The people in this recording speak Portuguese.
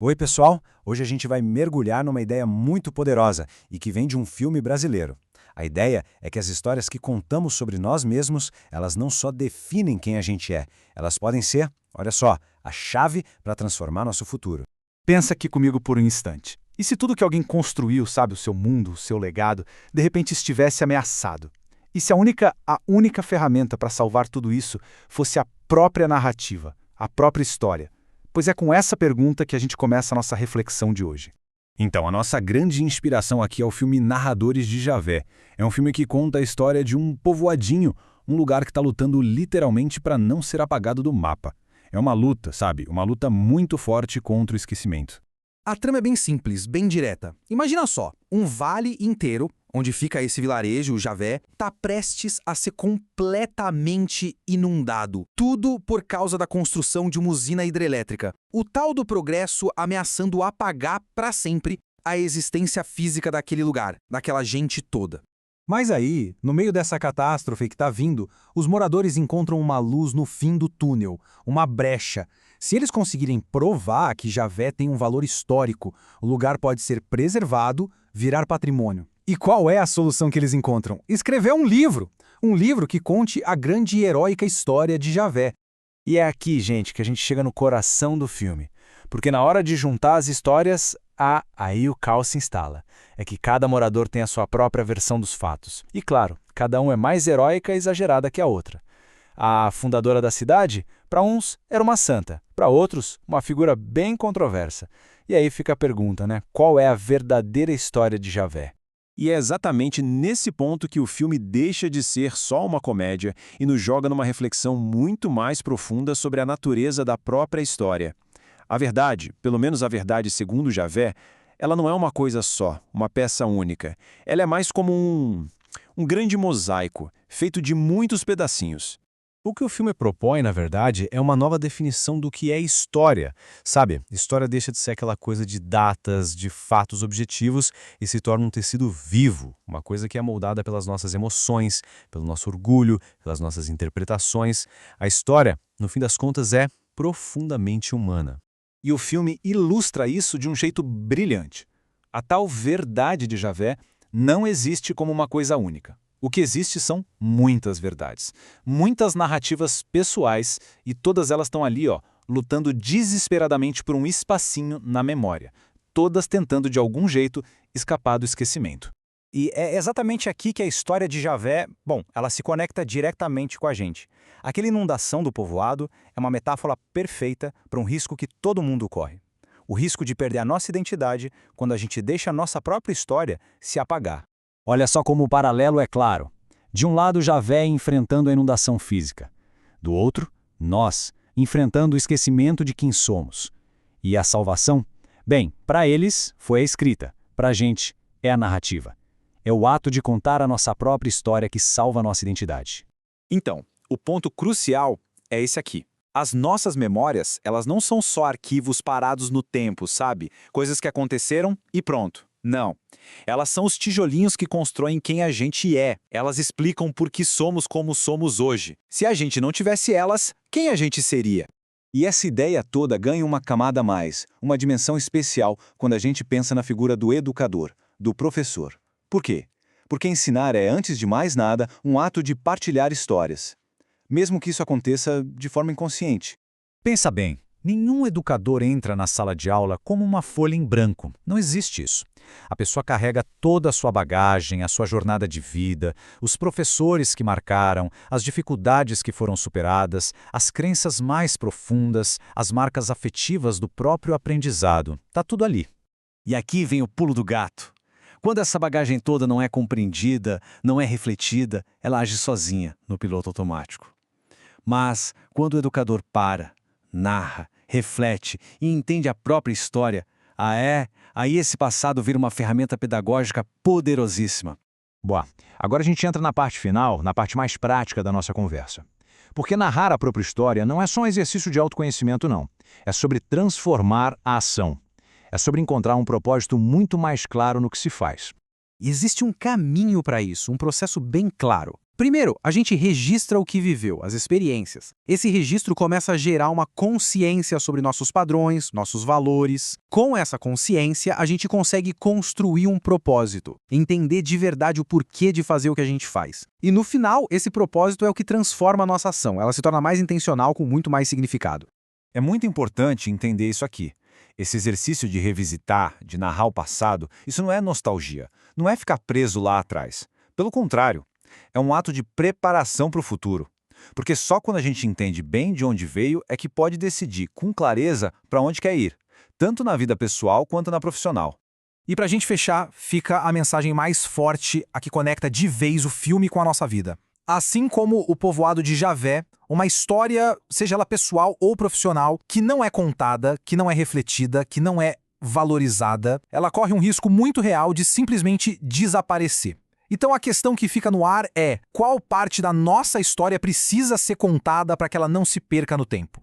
Oi, pessoal! Hoje a gente vai mergulhar numa ideia muito poderosa e que vem de um filme brasileiro. A ideia é que as histórias que contamos sobre nós mesmos, elas não só definem quem a gente é, elas podem ser, olha só, a chave para transformar nosso futuro. Pensa aqui comigo por um instante. E se tudo que alguém construiu, sabe, o seu mundo, o seu legado, de repente estivesse ameaçado? E se a única ferramenta para salvar tudo isso fosse a própria narrativa, a própria história? Pois é com essa pergunta que a gente começa a nossa reflexão de hoje. Então, a nossa grande inspiração aqui é o filme Narradores de Javé. É um filme que conta a história de um povoadinho, um lugar que está lutando literalmente para não ser apagado do mapa. É uma luta, sabe? Uma luta muito forte contra o esquecimento. A trama é bem simples, bem direta. Imagina só, um vale inteiro, onde fica esse vilarejo, o Javé, está prestes a ser completamente inundado. Tudo por causa da construção de uma usina hidrelétrica. O tal do progresso ameaçando apagar para sempre a existência física daquele lugar, daquela gente toda. Mas aí, no meio dessa catástrofe que está vindo, os moradores encontram uma luz no fim do túnel, uma brecha. Se eles conseguirem provar que Javé tem um valor histórico, o lugar pode ser preservado, virar patrimônio. E qual é a solução que eles encontram? Escrever um livro! Um livro que conte a grande e heróica história de Javé. E é aqui, gente, que a gente chega no coração do filme. Porque na hora de juntar as histórias, aí o caos se instala. É que cada morador tem a sua própria versão dos fatos. E claro, cada um é mais heróica e exagerada que a outra. A fundadora da cidade, para uns, era uma santa, para outros, uma figura bem controversa. E aí fica a pergunta, né? Qual é a verdadeira história de Javé? E é exatamente nesse ponto que o filme deixa de ser só uma comédia e nos joga numa reflexão muito mais profunda sobre a natureza da própria história. A verdade, pelo menos a verdade segundo Javé, ela não é uma coisa só, uma peça única. Ela é mais como um grande mosaico, feito de muitos pedacinhos. O que o filme propõe, na verdade, é uma nova definição do que é história. Sabe, história deixa de ser aquela coisa de datas, de fatos objetivos e se torna um tecido vivo, uma coisa que é moldada pelas nossas emoções, pelo nosso orgulho, pelas nossas interpretações. A história, no fim das contas, é profundamente humana. E o filme ilustra isso de um jeito brilhante. A tal verdade de Javé não existe como uma coisa única. O que existe são muitas verdades, muitas narrativas pessoais e todas elas estão ali, lutando desesperadamente por um espacinho na memória, todas tentando de algum jeito escapar do esquecimento. E é exatamente aqui que a história de Javé, ela se conecta diretamente com a gente. Aquela inundação do povoado é uma metáfora perfeita para um risco que todo mundo corre. O risco de perder a nossa identidade quando a gente deixa a nossa própria história se apagar. Olha só como o paralelo é claro. De um lado, Javé enfrentando a inundação física. Do outro, nós, enfrentando o esquecimento de quem somos. E a salvação? Bem, para eles foi a escrita, para a gente é a narrativa. É o ato de contar a nossa própria história que salva a nossa identidade. Então, o ponto crucial é esse aqui. As nossas memórias, elas não são só arquivos parados no tempo, sabe? Coisas que aconteceram e pronto. Não. Elas são os tijolinhos que constroem quem a gente é. Elas explicam por que somos como somos hoje. Se a gente não tivesse elas, quem a gente seria? E essa ideia toda ganha uma camada a mais, uma dimensão especial quando a gente pensa na figura do educador, do professor. Por quê? Porque ensinar é, antes de mais nada, um ato de partilhar histórias. Mesmo que isso aconteça de forma inconsciente. Pensa bem, nenhum educador entra na sala de aula como uma folha em branco. Não existe isso. A pessoa carrega toda a sua bagagem, a sua jornada de vida, os professores que marcaram, as dificuldades que foram superadas, as crenças mais profundas, as marcas afetivas do próprio aprendizado. Tá tudo ali. E aqui vem o pulo do gato. Quando essa bagagem toda não é compreendida, não é refletida, ela age sozinha, no piloto automático. Mas, quando o educador para, narra, reflete e entende a própria história, aí esse passado vira uma ferramenta pedagógica poderosíssima. Boa, agora a gente entra na parte final, na parte mais prática da nossa conversa. Porque narrar a própria história não é só um exercício de autoconhecimento, não. É sobre transformar a ação. É sobre encontrar um propósito muito mais claro no que se faz. E existe um caminho para isso, um processo bem claro. Primeiro, a gente registra o que viveu, as experiências. Esse registro começa a gerar uma consciência sobre nossos padrões, nossos valores. Com essa consciência, a gente consegue construir um propósito, entender de verdade o porquê de fazer o que a gente faz. E no final, esse propósito é o que transforma a nossa ação. Ela se torna mais intencional, com muito mais significado. É muito importante entender isso aqui. Esse exercício de revisitar, de narrar o passado, isso não é nostalgia, não é ficar preso lá atrás. Pelo contrário, é um ato de preparação para o futuro. Porque só quando a gente entende bem de onde veio é que pode decidir com clareza para onde quer ir, tanto na vida pessoal quanto na profissional. E pra gente fechar, fica a mensagem mais forte, a que conecta de vez o filme com a nossa vida. Assim como o povoado de Javé, uma história, seja ela pessoal ou profissional, que não é contada, que não é refletida, que não é valorizada, ela corre um risco muito real de simplesmente desaparecer. Então a questão que fica no ar é: qual parte da nossa história precisa ser contada para que ela não se perca no tempo?